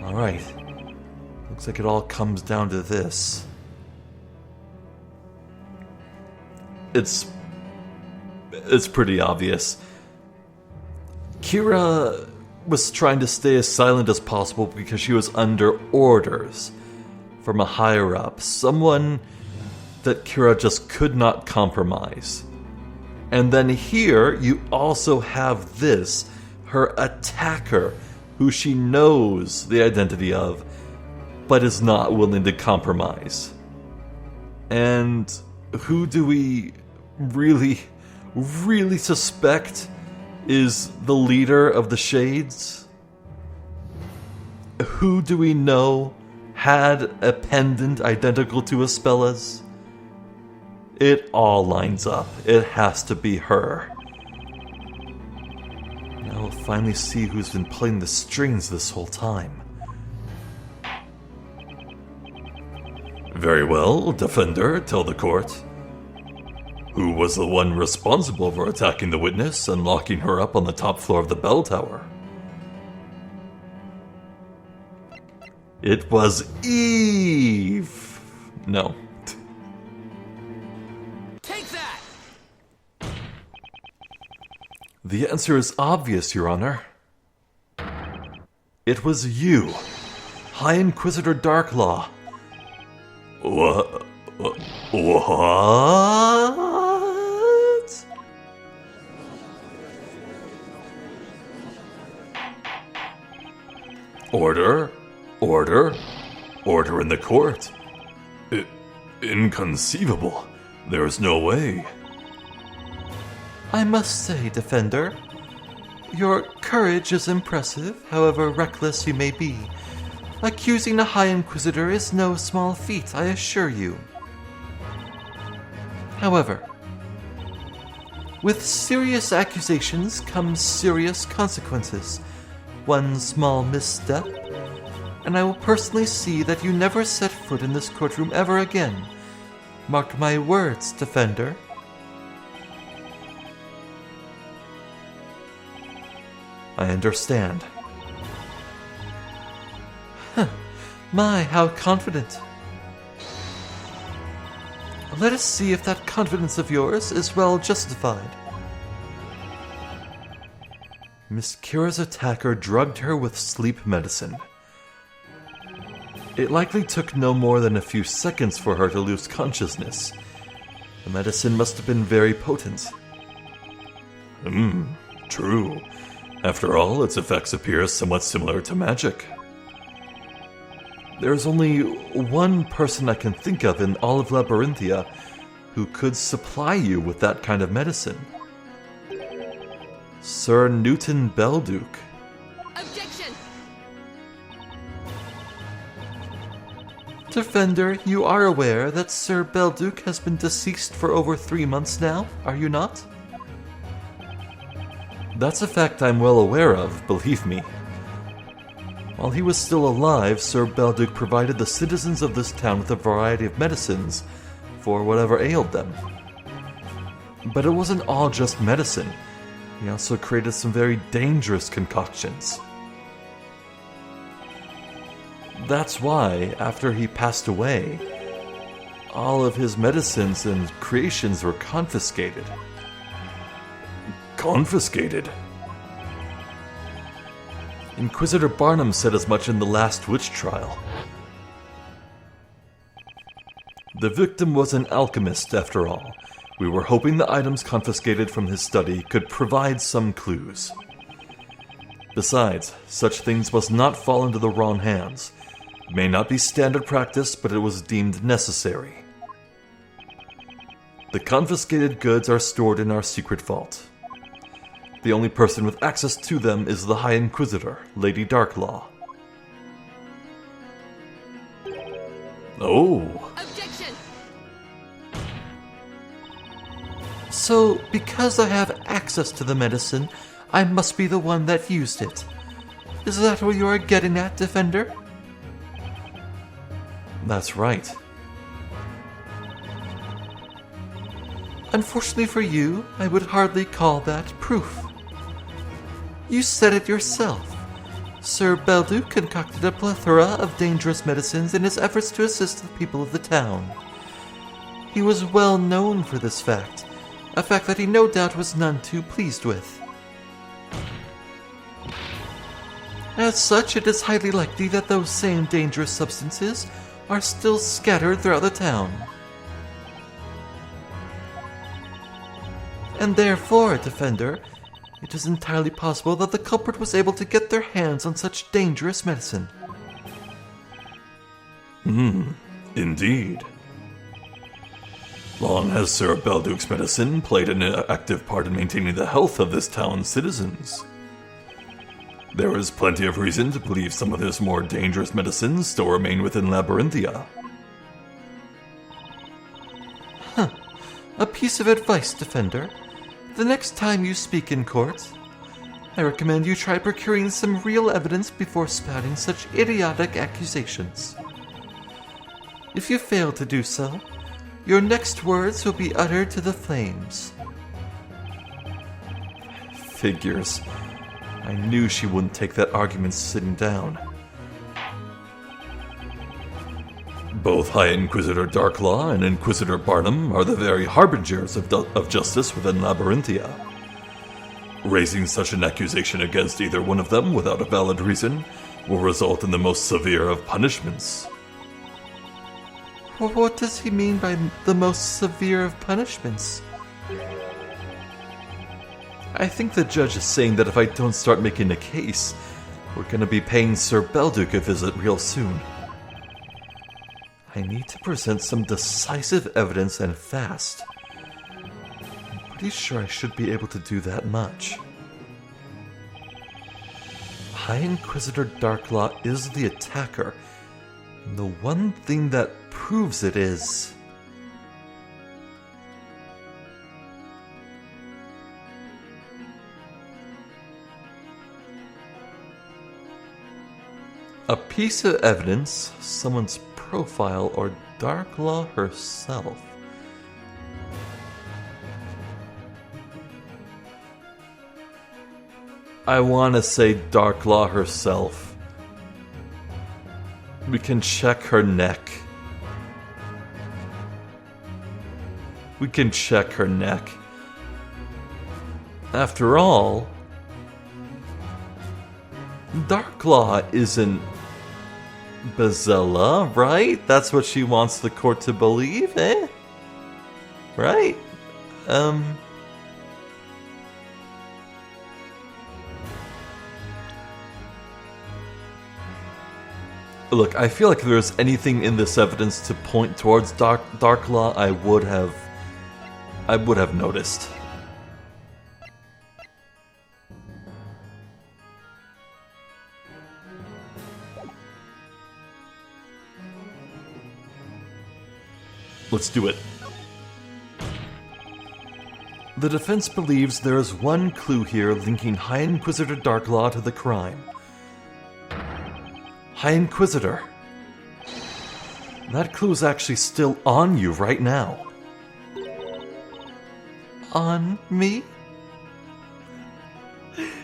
Alright. Looks like it all comes down to this. It's pretty obvious. Kira was trying to stay as silent as possible because she was under orders from a higher up, someone that Kira just could not compromise. And then here you also have this, her attacker, who she knows the identity of, but is not willing to compromise. And who do we really suspect is the leader of the Shades? Who do we know had a pendant identical to Aspella's? It all lines up. It has to be her. Now we'll finally see who's been playing the strings this whole time. Very well, Defender, tell the court. Who was the one responsible for attacking the witness and locking her up on the top floor of the bell tower? It was Eve! No. Take that! The answer is obvious, Your Honor. It was you, High Inquisitor Darklaw. What? Order? Order in the court. Inconceivable. There's no way. I must say, Defender, your courage is impressive, however reckless you may be. Accusing a High Inquisitor is no small feat, I assure you. However, with serious accusations comes serious consequences. One small misstep, and I will personally see that you never set foot in this courtroom ever again. Mark my words, Defender. I understand. My, how confident. Let us see if that confidence of yours is well justified. Miss Kira's attacker drugged her with sleep medicine. It likely took no more than a few seconds for her to lose consciousness. The medicine must have been very potent. True. After all, its effects appear somewhat similar to magic. There's only one person I can think of in all of Labyrinthia who could supply you with that kind of medicine. Sir Newton Belduke. Objection! Defender, you are aware that Sir Belduke has been deceased for over 3 months now, are you not? That's a fact I'm well aware of, believe me. While he was still alive, Sir Belduke provided the citizens of this town with a variety of medicines for whatever ailed them. But it wasn't all just medicine. He also created some very dangerous concoctions. That's why, after he passed away, all of his medicines and creations were confiscated. Confiscated? Inquisitor Barnum said as much in the last witch trial. The victim was an alchemist, after all. We were hoping the items confiscated from his study could provide some clues. Besides, such things must not fall into the wrong hands. It may not be standard practice, but it was deemed necessary. The confiscated goods are stored in our secret vault. The only person with access to them is the High Inquisitor, Lady Darklaw. Oh. Objection! So, because I have access to the medicine, I must be the one that used it. Is that what you are getting at, Defender? That's right. Unfortunately for you, I would hardly call that proof. You said it yourself. Sir Belduc concocted a plethora of dangerous medicines in his efforts to assist the people of the town. He was well known for this fact, a fact that he no doubt was none too pleased with. As such, it is highly likely that those same dangerous substances are still scattered throughout the town. And therefore, Defender, it is entirely possible that the culprit was able to get their hands on such dangerous medicine. Indeed. Long has Sir Belduc's medicine played an active part in maintaining the health of this town's citizens. There is plenty of reason to believe some of his more dangerous medicines still remain within Labyrinthia. A piece of advice, Defender. The next time you speak in court, I recommend you try procuring some real evidence before spouting such idiotic accusations. If you fail to do so, your next words will be uttered to the flames. Figures. I knew she wouldn't take that argument sitting down. Both High Inquisitor Darklaw and Inquisitor Barnum are the very harbingers of justice within Labyrinthia. Raising such an accusation against either one of them without a valid reason will result in the most severe of punishments. What does he mean by the most severe of punishments? I think the judge is saying that if I don't start making a case, we're going to be paying Sir Belduc a visit real soon. I need to present some decisive evidence and fast. I'm pretty sure I should be able to do that much. High Inquisitor Darklaw is the attacker, and the one thing that proves it is... a piece of evidence, someone's profile, or Darklaw herself. I want to say Darklaw herself. We can check her neck. We can check her neck. After all, Darklaw isn't Bazella, right? That's what she wants the court to believe, eh? Right? Look, I feel like if there's anything in this evidence to point towards Darklaw, I would have noticed. Let's do it. The defense believes there is one clue here linking High Inquisitor Darklaw to the crime. High Inquisitor. That clue is actually still on you right now. On me?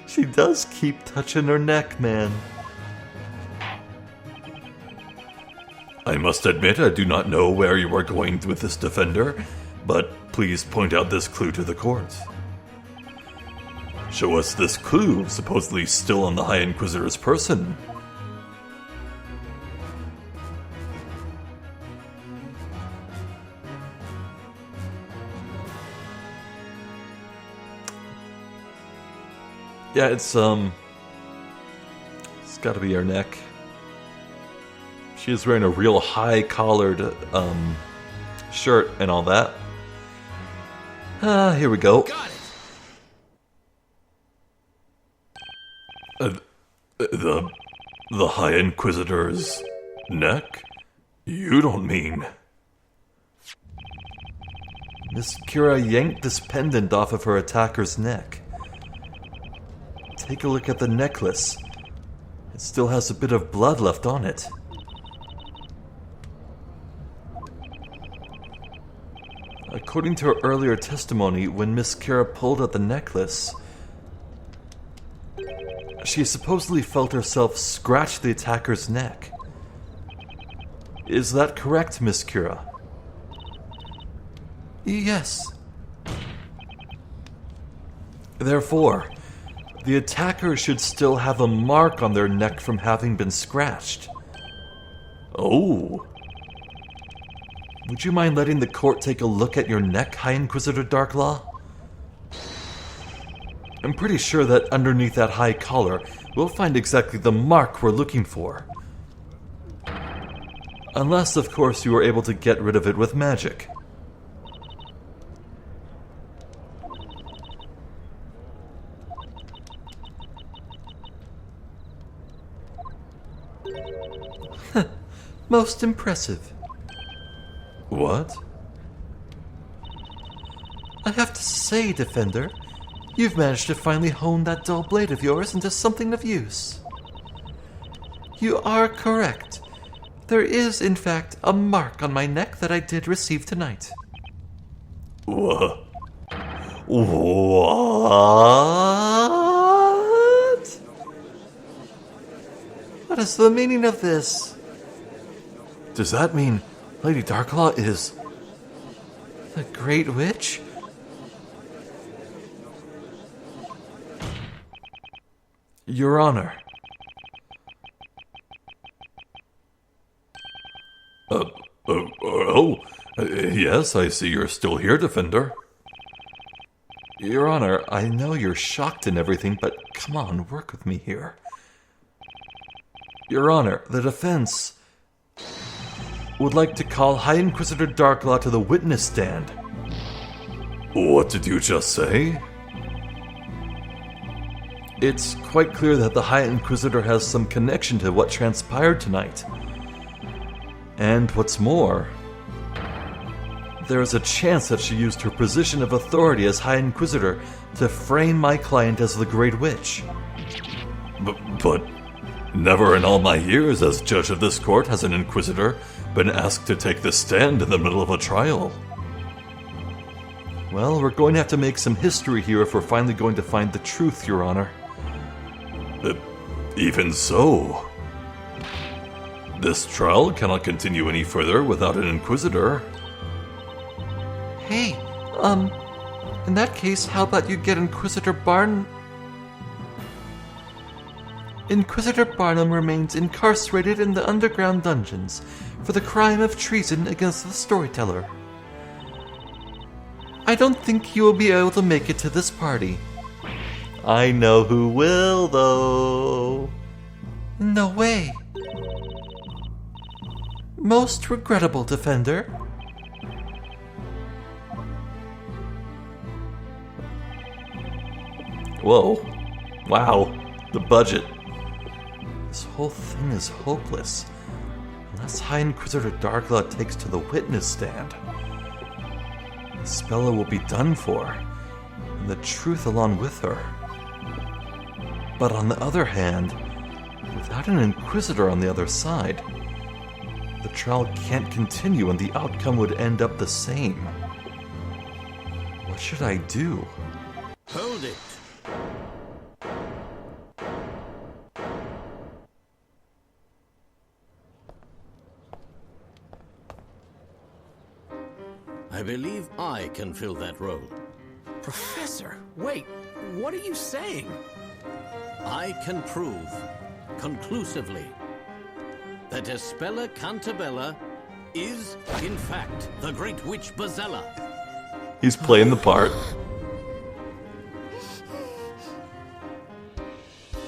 She does keep touching her neck, man. I must admit I do not know where you are going with this, Defender, but please point out this clue to the court. Show us this clue, supposedly still on the High Inquisitor's person. Yeah, it's gotta be her neck. She is wearing a real high-collared shirt and all that. Here we go. Got it. The High Inquisitor's neck? You don't mean... Miss Kira yanked this pendant off of her attacker's neck. Take a look at the necklace. It still has a bit of blood left on it. According to her earlier testimony, when Miss Kira pulled at the necklace, she supposedly felt herself scratch the attacker's neck. Is that correct, Miss Kira? Yes. Therefore, the attacker should still have a mark on their neck from having been scratched. Oh. Would you mind letting the court take a look at your neck, High Inquisitor Darklaw? I'm pretty sure that underneath that high collar, we'll find exactly the mark we're looking for. Unless, of course, you were able to get rid of it with magic. Most impressive. What? I have to say, Defender, you've managed to finally hone that dull blade of yours into something of use. You are correct. There is, in fact, a mark on my neck that I did receive tonight. What? What is the meaning of this? Does that mean Lady Darklaw is... The Great Witch? Your Honor. Yes, I see you're still here, Defender. Your Honor, I know you're shocked and everything, but come on, work with me here. Your Honor, the defense would like to call High Inquisitor Darklaw to the witness stand. What did you just say? It's quite clear that the High Inquisitor has some connection to what transpired tonight. And what's more, there is a chance that she used her position of authority as High Inquisitor to frame my client as the Great Witch. But never in all my years as judge of this court has an Inquisitor been asked to take the stand in the middle of a trial. Well, we're going to have to make some history here if we're finally going to find the truth, Your Honor. Even so, this trial cannot continue any further without an Inquisitor. Hey, in that case, how about you get Inquisitor Barnum remains incarcerated in the underground dungeons for the crime of treason against the storyteller. I don't think he will be able to make it to this party. I know who will, though. No way. Most regrettable, Defender. Whoa. Wow. The budget. This whole thing is hopeless. Unless High Inquisitor Darklaw takes to the witness stand. Spella will be done for, and the truth along with her. But on the other hand, without an Inquisitor on the other side, the trial can't continue and the outcome would end up the same. What should I do? Hold it. I believe I can fill that role. Professor, wait, what are you saying? I can prove, conclusively, that Espella Cantabella is, in fact, the Great Witch Bazella. He's playing the part.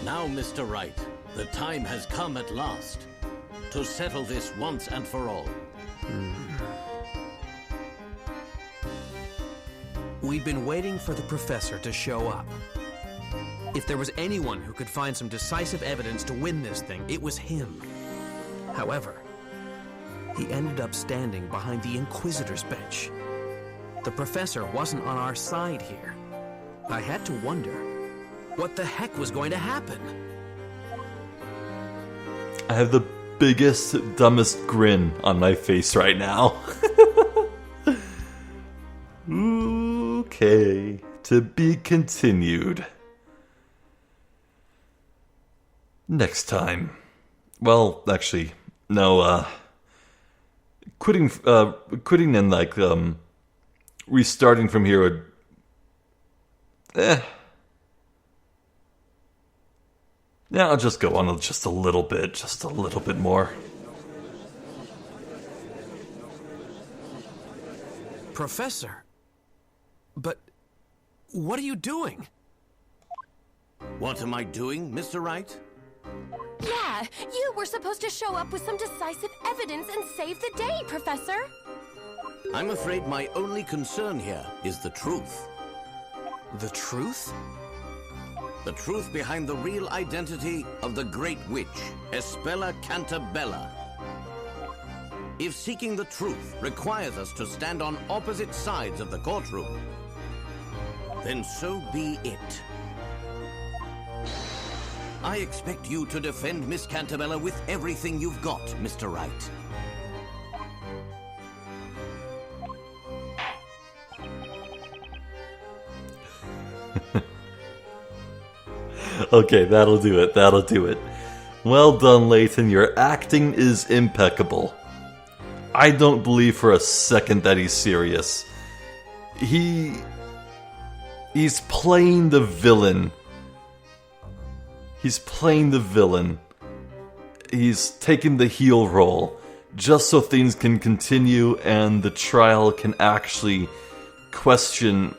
Now, Mr. Wright, the time has come at last to settle this once and for all. We'd been waiting for the professor to show up. If there was anyone who could find some decisive evidence to win this thing, it was him. However, he ended up standing behind the Inquisitor's bench. The professor wasn't on our side here. I had to wonder, what the heck was going to happen? I have the biggest, dumbest grin on my face right now. Okay, to be continued. Next time. Well, actually, no, quitting and, like, restarting from here would... Yeah, I'll just go on just a little bit more. Professor? But what are you doing? What am I doing, Mr. Wright? Yeah, you were supposed to show up with some decisive evidence and save the day, Professor. I'm afraid my only concern here is the truth. The truth? The truth behind the real identity of the Great Witch, Espella Cantabella. If seeking the truth requires us to stand on opposite sides of the courtroom, then so be it. I expect you to defend Miss Cantabella with everything you've got, Mr. Wright. Okay, that'll do it. Well done, Layton. Your acting is impeccable. I don't believe for a second that he's serious. He's playing the villain. He's taking the heel role just so things can continue and the trial can actually question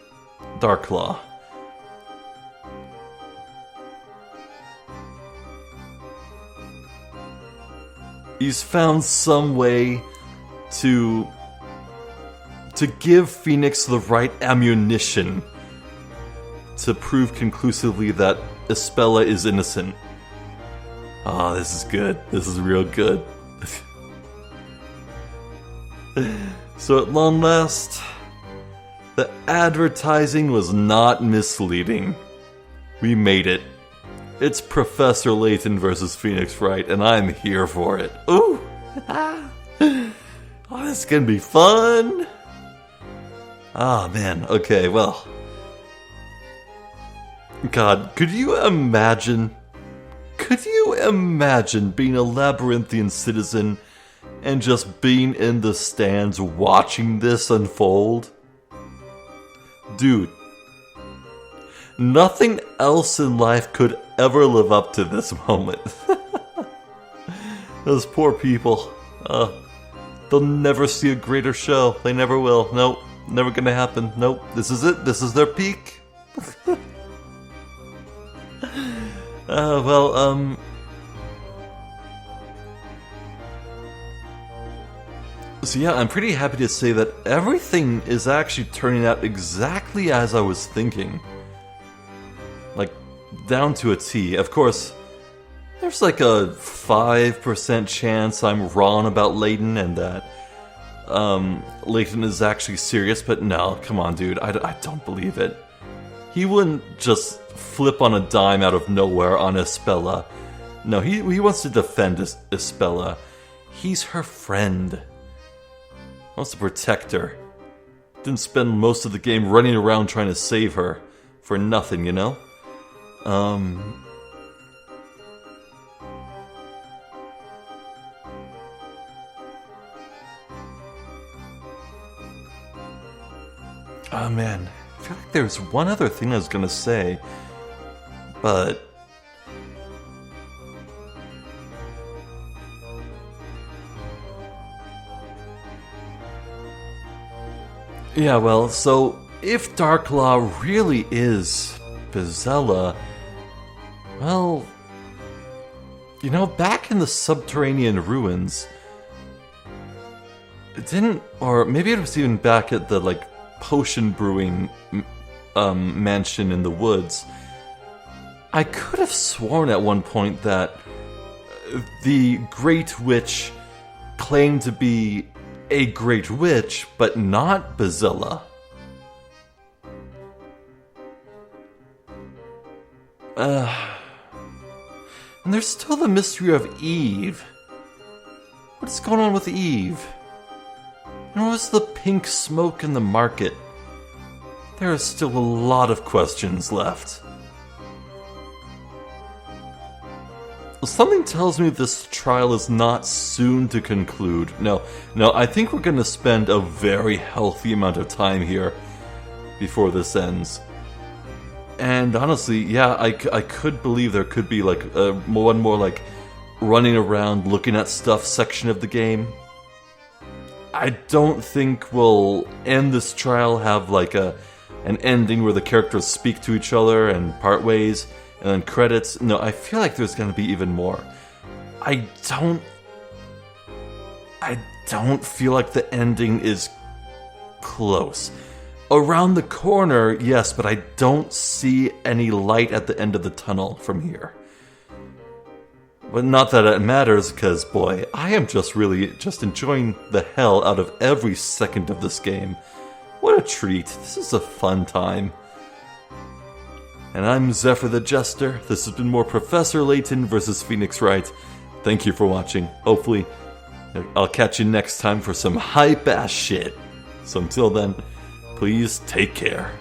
Darklaw. He's found some way to give Phoenix the right ammunition to prove conclusively that Espella is innocent. Oh, this is good. This is real good. So at long last, the advertising was not misleading. We made it. It's Professor Layton versus Phoenix Wright, and I'm here for it. Ooh! Oh, this is gonna be fun! Ah, man. Okay, well... God, could you imagine being a labyrinthian citizen and just being in the stands watching this unfold? Dude, nothing else in life could ever live up to this moment. Those poor people. They'll never see a greater show. They never will. Nope, never gonna happen. Nope, this is it. This is their peak. So yeah, I'm pretty happy to say that everything is actually turning out exactly as I was thinking. Like, down to a T. Of course, there's like a 5% chance I'm wrong about Layton and that Layton is actually serious, but no, come on dude, I don't believe it. He wouldn't just flip on a dime out of nowhere on Espella. No, he wants to defend Espella. He's her friend. Wants to protect her. Didn't spend most of the game running around trying to save her. For nothing, you know? Oh man, I feel like there's one other thing I was gonna say, but... Yeah, well, so if Darklaw really is Bezella, well, you know, back in the subterranean ruins, it didn't, or maybe it was even back at the, like, potion brewing mansion in the woods. I could have sworn at one point that the Great Witch claimed to be a Great Witch, but not Bazilla. And there's still the mystery of Eve. What's going on with Eve? And what's the pink smoke in the market? There are still a lot of questions left. Something tells me this trial is not soon to conclude. No, I think we're going to spend a very healthy amount of time here before this ends. And honestly, yeah, I could believe there could be like one more like running around looking at stuff section of the game. I don't think we'll end this trial, have like an ending where the characters speak to each other and part ways, and then credits. No, I feel like there's going to be even more. I don't feel like the ending is close. Around the corner, yes, but I don't see any light at the end of the tunnel from here. But not that it matters, because, boy, I am just enjoying the hell out of every second of this game. What a treat. This is a fun time. And I'm Zephyr the Jester. This has been more Professor Layton versus Phoenix Wright. Thank you for watching. Hopefully, I'll catch you next time for some hype-ass shit. So until then, please take care.